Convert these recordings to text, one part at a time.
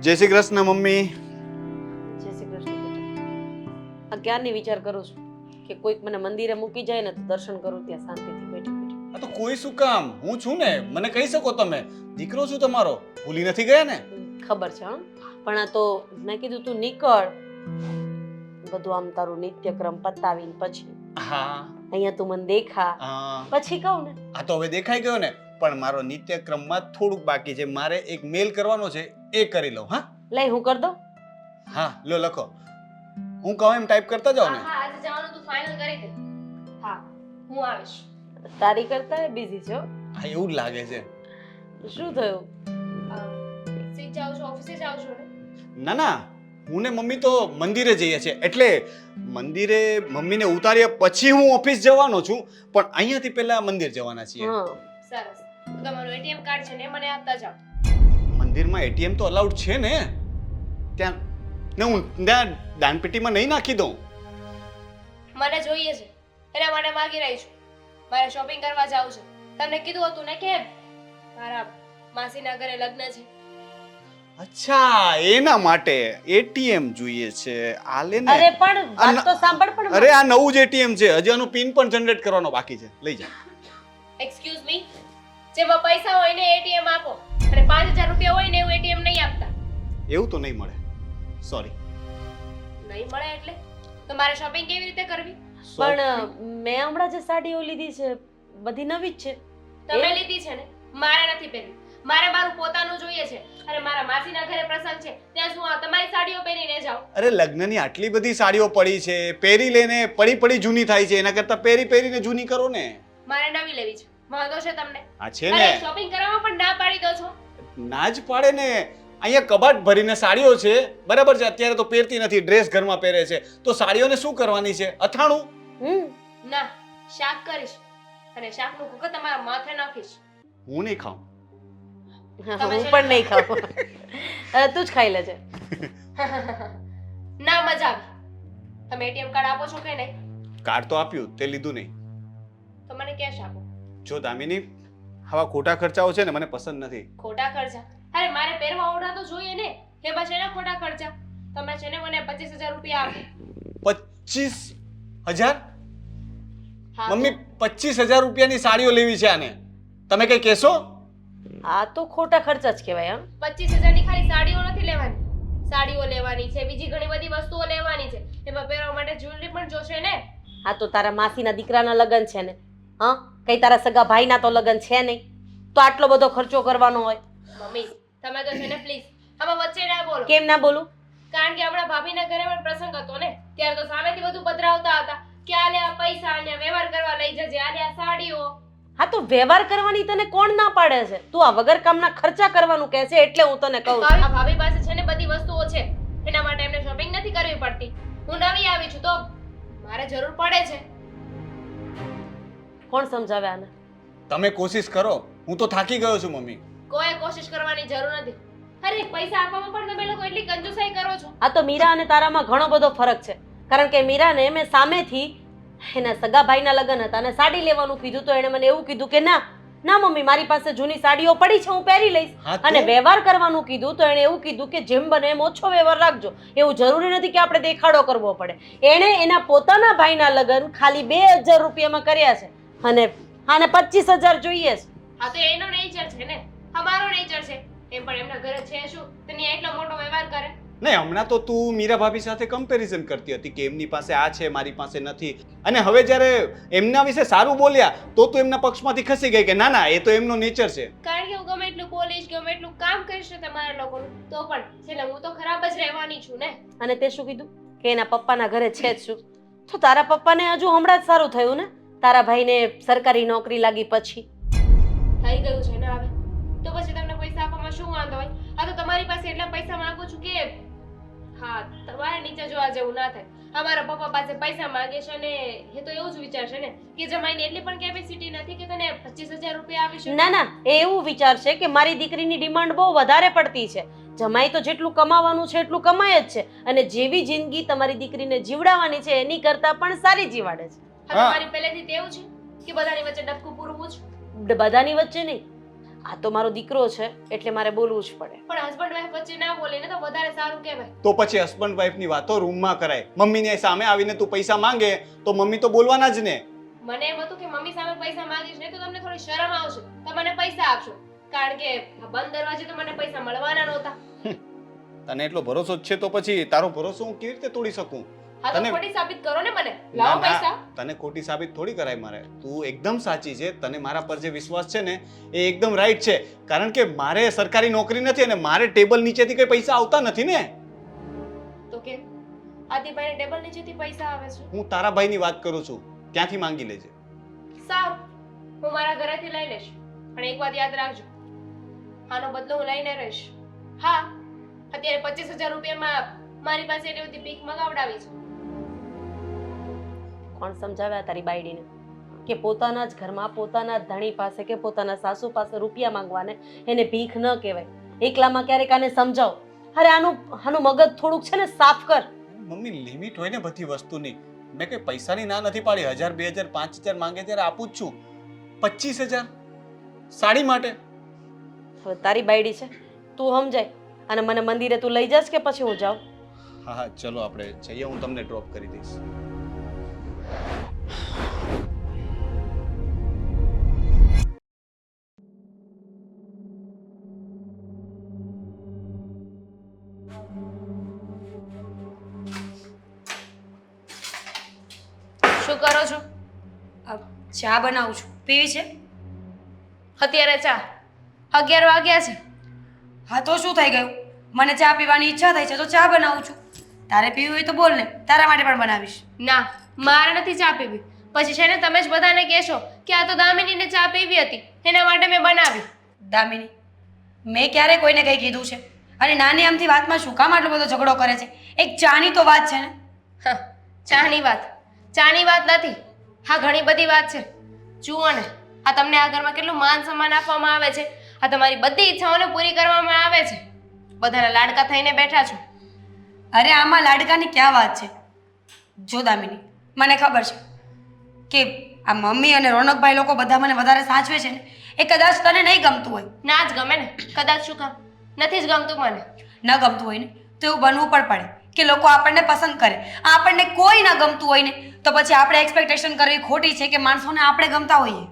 જય શ્રી કૃષ્ણ મમ્મી. જય શ્રી કૃષ્ણ બેટા. આ ક્યારની વિચાર કરું છું કે કોઈક મને મંદિરે મૂકી જાય ને તો દર્શન કરું ત્યાં શાંતિથી બેઠી બેઠી. આ તો કોઈ શું કામ, હું છું ને, મને કહી શકો તમે. દીકરો છું તમારો, ભૂલી નથી ગયા ને? ખબર છે હા, પણ આ તો મેં કીધું તું નીકળ બધું આમ તારું નિત્યક્રમ પતાવીને પછી હા અહીંયા તું મને દેખા હા, પછી કહું ને. આ તો હવે દેખાઈ ગયો ને. પણ મારો નિત્યક્રમમાં થોડુંક બાકી છે. મારે એક મેલ કરવાનો છે, એ કરી લઉં. હા લઈ હું કરી દઉં. હા, લો લખો. હું કહું એમ ટાઈપ કરતા જાઓ ને. હા આજે જવાનું તું ફાઇનલ કરી દે. હા હું આવીશ. તારી કરતા બિઝી છો. હા, એવું જ લાગે છે. શું થયું? સીટ જાવ છો, ઓફિસે જાવ છો ને? ના ના, હું ને મમ્મી તો મંદિરે જઈએ છીએ. એટલે મંદિરે મમ્મીને ઉતાર્યા પછી હું ઓફિસ જવાનો છું, પણ અહીંયાથી પહેલા મંદિર જવાના છીએ. હા સરસ. તો તમારું એટીએમ કાર્ડ છે ને મને આપતા જાઓ. મંદિરમાં એટીએમ તો અલાઉડ છે ને ત્યાં, ને હું ત્યાં દાનપેટીમાં નહીં નાખી દઉં. મને જોઈએ છે એના માટે માંગી રહી છું. મારે શોપિંગ કરવા જાવું છે. તમને કીધું હતું ને કે મારા માસીના ઘરે લગ્ન છે. અચ્છા, એના માટે એટીએમ જોઈએ છે. આલે ને. અરે પણ વાત તો સાંભળ. પણ અરે આ નવું જ એટીએમ છે, હજી આનું પિન પણ જનરેટ કરવાનો બાકી છે. લઈ જા. એક્સક્યુઝ મી, જેમાં પૈસા હોય ને એટીએમ આપો અને 5000 રૂપિયા હોય ને એવું એટીએમ નહીં આપતા. એવું તો નહીં મળે, સોરી. નહીં મળે એટલે તો મારે શોપિંગ કેવી રીતે કરવી? પણ મેં હમણાં જે સાડીઓ લીધી છે બધી નવી જ છે. તમે લીધી છે ને, મારે નથી પહેરવી. મારે મારું પોતાનું જોઈએ છે. અને મારા માસીના ઘરે પ્રસંગ છે ત્યાં શું આ તમારી સાડીઓ પહેરીને જાઓ? અરે લગ્નની આટલી બધી સાડીઓ પડી છે, પહેરી લઈને પડી જૂની થાય છે. એના કરતા પહેરીને જૂની કરો ને. મારે નવી લેવી છે. વાંધો છે તમને? આ છે અરે ને, શોપિંગ કરવામાં પણ ના પાડી દો છો. ના જ પાડે ને. અહીંયા કબાટ ભરીને સાડીઓ છે, બરાબર છે. અત્યારે તો પહેરતી નથી, ડ્રેસ ઘરમાં પહેરે છે. તો સાડીઓને શું કરવાની છે? અથાણું? ના, શાક કરીશ અને શાકનું કુકર તમારા માથે નાખીશ. હું નહીં ખાઉં. હું પણ નહીં ખાઉં. તું જ ખાઈ લેજે. ના મજા આવી. તમે એટીએમ કાર્ડ આપો છો કે નહીં? કાર્ડ તો આપ્યું, તે લીધું નહીં. તો મને કેશ આપો. જો દામિની, આવા ખોટા ખર્ચાઓ છે ને મને પસંદ નથી. ખોટા ખર્ચા? અરે મારે પહેરવા ઓઢા તો જોઈએ ને. એમાં છે ને ખોટા ખર્ચા. તમે છે ને મને 25000 રૂપિયા આપો. 25000? હા મમ્મી, 25000 રૂપિયાની સાડીઓ લેવી છે આને. તમે કઈ કહેશો? આ તો ખોટા ખર્ચા જ કહેવાય. 25000 ની ખાલી સાડીઓ નથી લેવાની. સાડીઓ લેવાની છે, બીજી ઘણી બધી વસ્તુઓ લેવાની છે. એમાં પહેરવા માટે જ્વેલરી પણ જોશે ને. આ તો તારા માસીના દીકરાના લગ્ન છે ને. હા, કઈ તારા સગા ભાઈના તો લગ્ન છે નહીં, તો આટલો બધો ખર્ચો કરવાનો હોય? મમ્મી તમે તો છે ને પ્લીઝ આમાં વચ્ચે ના બોલો. કેમ ના બોલું? કારણ કે આપણા ભાભીના ઘરે પણ પ્રસંગ હતો ને, ત્યારે તો સામેથી બધું પધરાવતા હતા કે આલે આ પૈસા અને વ્યવહાર કરવા લઈ જજે, આલે આ સાડીઓ. હા તો વ્યવહાર કરવાની તને કોણ ના પાડે છે? તું આ વગર કામના ખર્ચા કરવાનું કહે છે એટલે હું તને કહું છું. આ ભાભી પાસે છે ને બધી વસ્તુઓ છે, એના માટે એમને શોપિંગ નથી કરવી પડતી. હું નવી આવી છું તો મારે જરૂર પડે છે. કોણ સમજાવે આને? તમે કોશિશ કરો, હું તો થાકી ગયો છું મમ્મી. કોઈ કોશિશ કરવાની જરૂર નથી. અરે પૈસા આપવામાં પણ તમે લોકો એટલી કંજૂસાઈ કરો છો. આ તો મીરા અને તારામાં ઘણો બધો ફરક છે. કારણ કે મીરાને મેં સામેથી એના સગા ભાઈના લગ્ન હતા અને સાડી લેવાનું કીધું તો એણે મને એવું કીધું કે ના ના મમ્મી, મારી પાસે જૂની સાડીઓ પડી છે, હું પહેરી લઈશ. હા તો? અને વ્યવહાર કરવાનું કીધું તો એણે એવું કીધું કે જેમ બને એમ ઓછો વ્યવહાર રાખજો. એવું જરૂરી નથી કે આપણે દેખાડો કરવો પડે. એણે એના પોતાના ભાઈના લગ્ન ખાલી 2000 રૂપિયામાં કર્યા છે અને આને 25000 જોઈએ છે. હા તો એનો નેચર છે ને, અમારો નેચર છે. એમ પણ એમના ઘરે છે શું તને એટલો મોટો વ્યવહાર કરે? નહીં, હમણાં તો તું મીરા ભાભી સાથે કમ્પેરિઝન કરતી હતી કે એમની પાસે આ છે, મારી પાસે નથી. અને હવે જ્યારે એમના વિશે સારું બોલ્યા તો તું એમના પક્ષમાંથી ખસી ગઈ કે ના ના, એ તો એમનો નેચર છે. કારણ કે હું ગમે એટલું બોલીશ, ગમે એટલું કામ કરીશ ને તમારા લોકોનું, તો પણ છેલ્લે હું તો ખરાબ જ રહેવાની છું ને. અને તે શું કીધું કે એના પપ્પાના ઘરે છે જ શું? તો તારા પપ્પાને હજુ હમણાં જ સારું થયું ને, તારા ભાઈને સરકારી નોકરી લાગી પછી. થઈ ગયું છે ને હવે, તો પછી તમને પૈસા આપવામાં શું વાંધો હોય? આ તો તમારી પાસે એટલા પૈસા માંગુ છું કે હા તમારે નીચે જોવા જેવું ના થાય. અમારા પપ્પા પાસે પૈસા માંગે છે ને એ તો એવું જ વિચારશે ને કે જમાઈની એટલી પણ કેપેસિટી નથી કે તને 25000 રૂપિયા આપી શકે. ના ના, એ એવું વિચારશે કે મારી દીકરીની ડિમાન્ડ બહુ વધારે પડતી છે. જમાઈ તો જેટલું કમાવાનું છે એટલું કમાય જ છે અને જેવી જિંદગી તમારી દીકરીને જીવડાવવાની છે એની કરતા પણ સારી જીવાડે છે. તમારી પહેલેથી તેવું છે કે બધાની વચ્ચે ડબકું પૂરવું જ? બધાની વચ્ચે નહીં, આ તો મારો દીકરો છે એટલે મારે બોલવું જ પડે. પણ હસબન્ડ વાઈફ વચ્ચે ના બોલે ને તો વધારે સારું કહેવાય. તો પછી હસબન્ડ વાઈફની વાતો રૂમમાં કરાય. મમ્મીની સામે આવીને તું પૈસા માંગે તો મમ્મી તો બોલવાના જ ને. મને એમ હતું કે મમ્મી સામે પૈસા માંગીશ ને તો તમને થોડી શરમ આવશે તો મને પૈસા આપશો, કારણ કે આ બંધ દરવાજે તો મને પૈસા મળવાના નહોતા. તને એટલો ભરોસો જ છે તો પછી તારો ભરોસો હું કેવી રીતે તોડી શકું? હા તો તને- ખોટી સાબિત કરો ને મને. ના, લાવો ના, પૈસા. તને ખોટી સાબિત થોડી કરાય મારે. તું એકદમ સાચી છે. તને મારા પર જે વિશ્વાસ છે ને એ એકદમ રાઈટ છે, કારણ કે મારે સરકારી નોકરી નથી અને મારે ટેબલ નીચેથી કઈ પૈસા આવતા નથી ને. તો કે આદિભાઈને ટેબલ નીચેથી પૈસા આવે છે? હું તારા ભાઈની વાત કરું છું, ત્યાંથી માંગી લેજે. સારું, હું મારા ઘરેથી લઈ લઈશ, પણ એક વાત યાદ રાખજો, આનો બદલો હું લઈને રહીશ. હા, અત્યારે 25,000 રૂપિયામાં મારી પાસે એટલી બધી ભીખ મગાવડાવી છે. કોણ સમજાવ્યા તારી બાયડીને કે પોતાના જ ઘરમાં પોતાના જ ધણી પાસે કે પોતાના સાસુ પાસે રૂપિયા માંગવાને એને ભીખ ન કહેવાય. એકલામાં ક્યારેક આને સમજાવ. અરે આનું મગજ થોડુંક છે ને સાફ કર. મમ્મી, લિમિટ હોય ને બધી વસ્તુની. મેં કઈ પૈસાની ના નથી પાડી. 1000, 2000, 5000 માંગે ત્યારે આપું જ છું. 25,000 સાડી માટે? હવે તારી બાયડી છે, તું સમજાય. અને મને મંદિરે તું લઈ જશ કે પછી હું જાઉં? હા હા, ચલો આપણે જઈએ. હું તમને ડ્રોપ કરી દઈશ. શું કરો છો? ચા બનાવું છું. પીવી છે? અત્યારે ચા 11 વાગ્યા છે. હા તો શું થઈ ગયું? મને ચા પીવાની ઈચ્છા થઈ છે તો ચા બનાવું છું. તારે પીવી હોય તો બોલ ને, તારા માટે પણ બનાવીશ. ના, મારે નથી ચા પીવી. પછી છે ને તમે જ બધાને કહેશો કે આ તો દામિનીને ચા પીવી હતી, એના માટે મેં બનાવી. દામિની, મેં ક્યારે કોઈને કંઈ કીધું છે? અને નાની આમથી વાતમાં શું કામ આટલો બધો ઝઘડો કરે છે? એક ચાની તો વાત છે ને. હા, ચાની વાત નથી. હા, ઘણી બધી વાત છે. જુઓ ને, આ તમને આ ઘરમાં કેટલું માન સન્માન આપવામાં આવે છે. આ તમારી બધી ઈચ્છાઓને પૂરી કરવામાં આવે છે. બધાના લાડકા થઈને બેઠા છો. અરે આમાં લાડકાની ક્યાં વાત છે? જો દામિની, મને ખબર છે કે આ મમ્મી અને રોનકભાઈ લોકો બધા મને વધારે સાચવે છે ને, એ કદાચ તને નહીં ગમતું હોય. ના જ ગમે ને, કદાચ શું કામ? નથી જ ગમતું મને. ન ગમતું હોય ને તો એવું બનવું પણ પડે કે લોકો આપણને પસંદ કરે. આપણને કોઈ ન ગમતું હોય ને તો પછી આપણે એક્સપેક્ટેશન કરવી ખોટી છે કે માણસોને આપણે ગમતા હોઈએ.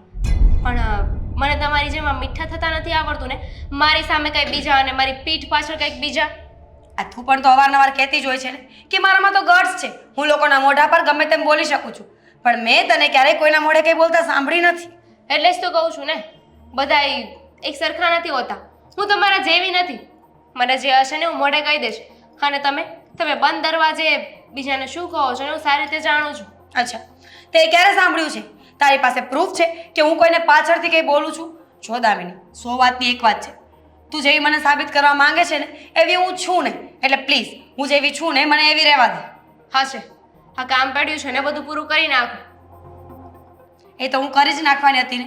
પણ મને તમારી જેમ મીઠા થતા નથી આવડતું ને. મારી સામે કંઈ બીજા અને મારી પીઠ પાછળ કંઈક બીજા. આ તું પણ તો અવારનવાર કહેતી જ હોય છે ને કે મારામાં તો ગટ્સ છે, હું લોકોના મોઢા પર ગમે તેમ બોલી શકું છું. પણ મેં તને ક્યારેય કોઈના મોઢે કંઈ બોલતા સાંભળી નથી. એટલે જ તો કહું છું ને, બધા એક સરખા નથી હોતા. હું તમારા જેવી નથી. મને જે હશે ને હું મોઢે કહી દઈશ. અને તમે બંધ દરવાજે બીજાને શું કહો છો ને હું સારી રીતે જાણું છું. અચ્છા, તે ક્યારે સાંભળ્યું છે? તારી પાસે પ્રૂફ છે કે હું કોઈને પાછળથી કંઈ બોલું છું? જો દામિની, 100 વાતની એક વાત છે. તું જેવી મને સાબિત કરવા માંગે છે ને એવી હું છું ને. એટલે પ્લીઝ, હું જેવી છું ને મને એવી રહેવા દે. હશે, આ કામ પડ્યું છે ને બધું પૂરું કરી નાખો. એ તો હું કરી જ નાખવાની હતી ને.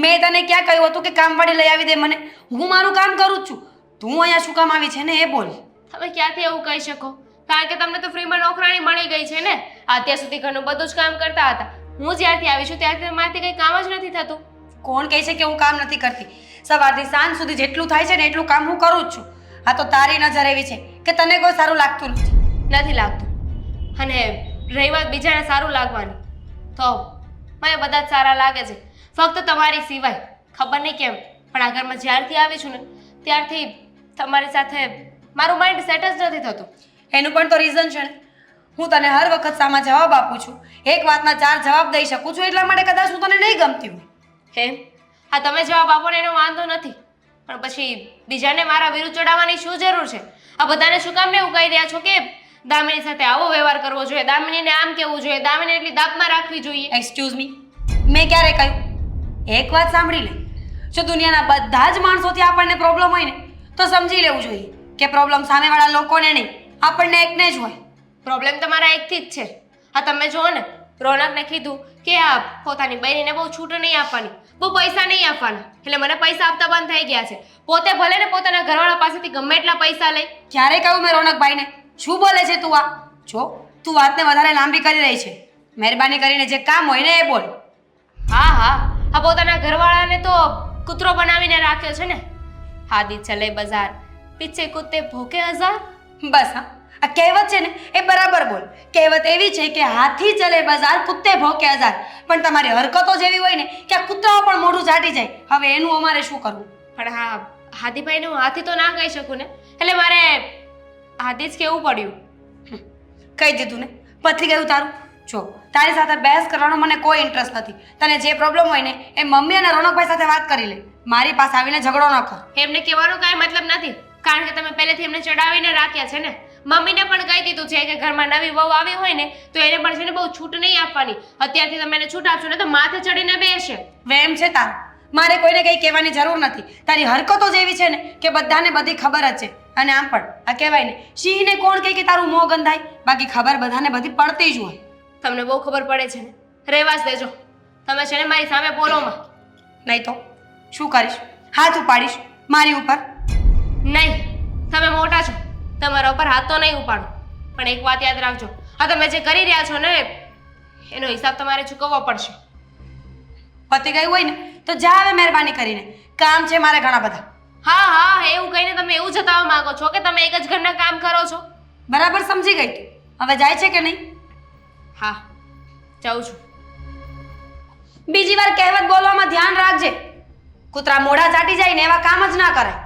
મેં તને ક્યાં કહ્યું હતું કે કામવાળી લઈ આવી દે મને? હું મારું કામ કરું જ છું. તું અહીંયા શું કામ આવી છે ને એ બોલ. તમે ક્યાંથી એવું કહી શકો? કારણ કે તમને તો ફ્રીમાં નોકરાણી મળી ગઈ છે ને. અત્યાર સુધી ઘરનું બધું જ કામ કરતા હતા. હું જ્યારથી આવી છું ત્યારથી મારાથી કંઈ કામ જ નથી થતું. કોણ કહે છે કે હું કામ નથી કરતી? સવારથી સાંજ સુધી જેટલું થાય છે ને એટલું કામ હું કરું જ છું. આ તો તારી નજર એવી છે કે તને કોઈ સારું લાગતું નથી લાગતું. અને રહી વાત બીજાને સારું લાગવાની, તો મને બધા જ સારા લાગે છે, ફક્ત તમારી સિવાય. ખબર નહીં કેમ, પણ આ ઘરમાં જ્યારથી આવી છું ને ત્યારથી તમારી સાથે મારું માઇન્ડ સેટ જ નથી થતું. એનું પણ તો રીઝન છે ને. હું તને હર વખત સામા જવાબ આપું છું, એક વાતના 4 જવાબ દઈ શકું છું, એટલા માટે કદાચ હું તને નહીં ગમતી હોય. એમ? હા, તમે જવાબ આપો ને એનો વાંધો નથી, પણ પછી બીજાને મારા વિરુદ્ધ ચડાવવાની શું જરૂર છે? આ બધાને શું કામ એવું કહી રહ્યા છો કે દામિની સાથે આવો વ્યવહાર કરવો જોઈએ, દામિનીને આમ કહેવું જોઈએ, દામિની એટલી દાબમાં રાખવી જોઈએ? એક્સક્યુઝ મી, મેં ક્યારે કહ્યું? એક વાત સાંભળી લે. જો દુનિયાના બધા જ માણસોથી આપણને પ્રોબ્લેમ હોય ને તો સમજી લેવું જોઈએ કે પ્રોબ્લેમ સામેવાળા લોકોને નહીં, આપણને એકને જ હોય. પ્રોબ્લેમ તમારા એકથી જ છે. આ તમે જુઓ ને, રોનકને કીધું કે આ પોતાની બહેનીને બહુ છૂટ નહીં આપવાની, બહુ પૈસા નહીં આપવાના, એટલે મને પૈસા આપતા બંધ થઈ ગયા છે. પોતે ભલે ને પોતાના ઘરવાળા પાસેથી ગમે એટલા પૈસા લે. ક્યારે કહ્યું મેં રોનકભાઈને? શું બોલે છે તું? આ જો, તું વાતને વધારે લાંબી કરી રહી છે. મહેરબાની કરીને જે કામ હોય ને એ બોલ. હા, આ પોતાના ઘરવાળાને તો કૂતરો બનાવીને રાખ્યો છે ને. હાદી ચલે બજાર, પીછે કૂતે ભોકે હજાર. બસ હા, આ કહેવત છે ને એ બરાબર બોલ. કહેવત એવી છે કે હાથી ચલે બજાર, કૂતે ભોકે હજાર. પણ તમારી હરકતો જેવી હોય ને કે આ કૂતરાઓ પણ મોઢું ચાટી જાય. હવે એનું અમારે શું કરવું? પણ હા, હાદીભાઈને હું હાથી તો ના કહી શકું ને, એટલે મારે હાથી જ કહેવું પડ્યું. કહી દીધું ને, પતી ગયું તારું. જો તારી સાથે બહેસ કરવાનો મને કોઈ ઇન્ટરેસ્ટ નથી. તને જે પ્રોબ્લેમ હોય ને એ મમ્મી અને રોનકભાઈ સાથે વાત કરી લે. મારી પાસે આવીને ઝઘડો ન કર. એમને કહેવાનો કાંઈ મતલબ નથી, કારણ કે તમે પહેલેથી એમને ચડાવીને રાખ્યા છે ને. મમ્મીને પણ કહી દીધું છે કે ઘરમાં નવી વહુ આવી હોય ને તો એને પણ છે ને બહુ છૂટ નહીં આપવાની. અત્યારથી તમે એને છૂટ આપશો ને તો માથે ચડીને બેસે. વેમ છે તારું. મારે કોઈને કંઈ કહેવાની જરૂર નથી. તારી હરકતો જેવી છે ને કે બધાને બધી ખબર જ છે. અને આમ પણ આ કહેવાય ને, સિંહને કોણ કહે કે તારું મોં ગંધાય, બાકી ખબર બધાને બધી પડતી જ હોય. તમને બહુ ખબર પડે છે ને, રહેવા જ દેજો. તમે છે ને મારી સામે બોલોમાં. નહીં તો શું કરીશ? હાથ ઉપાડીશ મારી ઉપર? નહીં, તમે મોટા છો, તમારા ઉપર હાથ તો નહીં ઉપાડો. પણ એક વાત યાદ રાખજો, આ તમે જે કરી રહ્યા છો ને એનો હિસાબ તમારે ચૂકવવો પડશે. પતી ગયું હોય ને તો જા હવે મહેરબાની કરીને. કામ છે મારે ઘણા બધા. હા હા, એવું કહીને તમે એવું જતાવવા માંગો છો કે તમે એક જ ઘરના કામ કરો છો. બરાબર સમજી ગઈ તું. હવે જાય છે કે નહીં? હા, જાઉં છું. બીજી વાર કહેવત બોલવામાં ધ્યાન રાખજે. કૂતરા મોઢા ચાટી જાય ને એવા કામ જ ના કરાય.